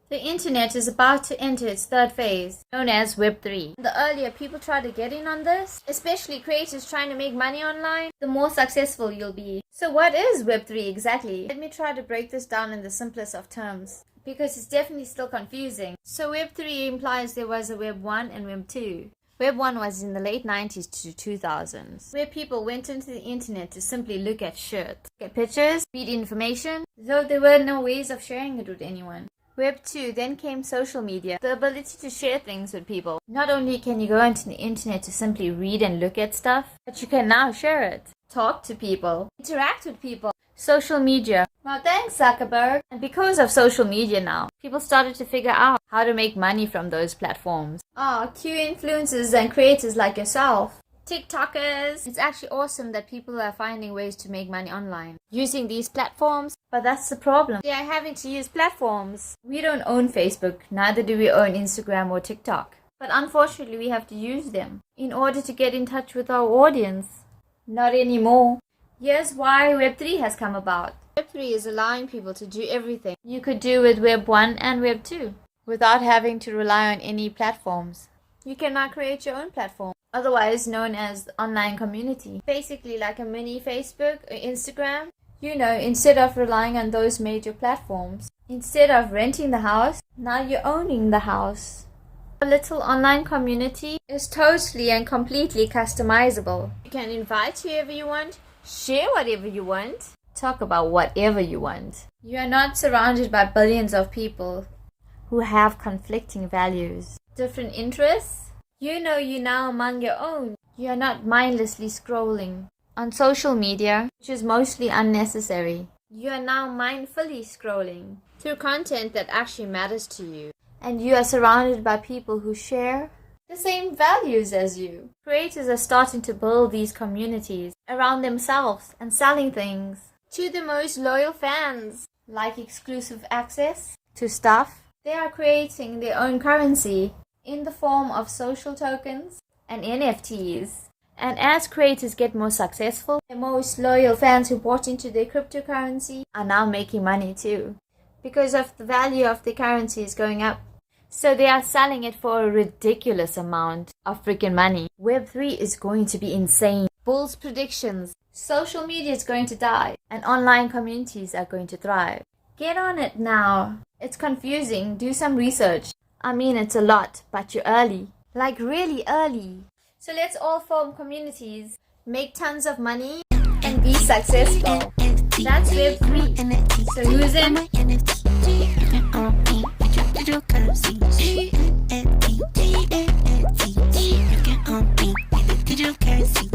The internet is about to enter its third phase, known as Web3. The earlier people try to get in on this, especially creators trying to make money online, the more successful you'll be. So what is Web3 exactly? Let me try to break this down in the simplest of terms, because it's definitely still confusing. So Web3 implies there was a Web 1 and Web 2. Web 1 was in the late 90s to 2000s, where people went into the internet to simply look at shit, get pictures, read information, though there were no ways of sharing it with anyone. Web 2 then came social media, the ability to share things with people. Not only can you go onto the internet to simply read and look at stuff, but you can now share it, talk to people, interact with people. Social media. Well, thanks, Zuckerberg. And because of social media now, people started to figure out how to make money from those platforms. Cue influencers and creators like yourself. TikTokers. It's actually awesome that people are finding ways to make money online using these platforms, but that's the problem. They are having to use platforms. We don't own Facebook, neither do we own Instagram or TikTok. But unfortunately, we have to use them in order to get in touch with our audience. Not anymore. Here's why Web3 has come about. Web3 is allowing people to do everything you could do with Web 1 and Web 2 without having to rely on any platforms. You can now create your own platform, otherwise known as online community. Basically like a mini Facebook or Instagram. Instead of relying on those major platforms, instead of renting the house, now you're owning the house. A little online community is totally and completely customizable. You can invite whoever you want, share whatever you want, talk about whatever you want. You are not surrounded by billions of people who have conflicting values, different interests. You're now among your own. You are not mindlessly scrolling on social media, which is mostly unnecessary. You are now mindfully scrolling through content that actually matters to you. And you are surrounded by people who share the same values as you. Creators are starting to build these communities around themselves and selling things to the most loyal fans, like exclusive access to stuff. They are creating their own currency in the form of social tokens and NFTs. And as creators get more successful, the most loyal fans who bought into their cryptocurrency are now making money too, because of the value of the currency is going up. So they are selling it for a ridiculous amount of freaking money. Web3 is going to be insane. Bull's predictions. Social media is going to die and online communities are going to thrive. Get on it now. It's confusing. Do some research. I mean, it's a lot, but you're early. Like really early. So let's all form communities, make tons of money, and be successful. That's Web3. So who's in? Digital currency. Digital currency.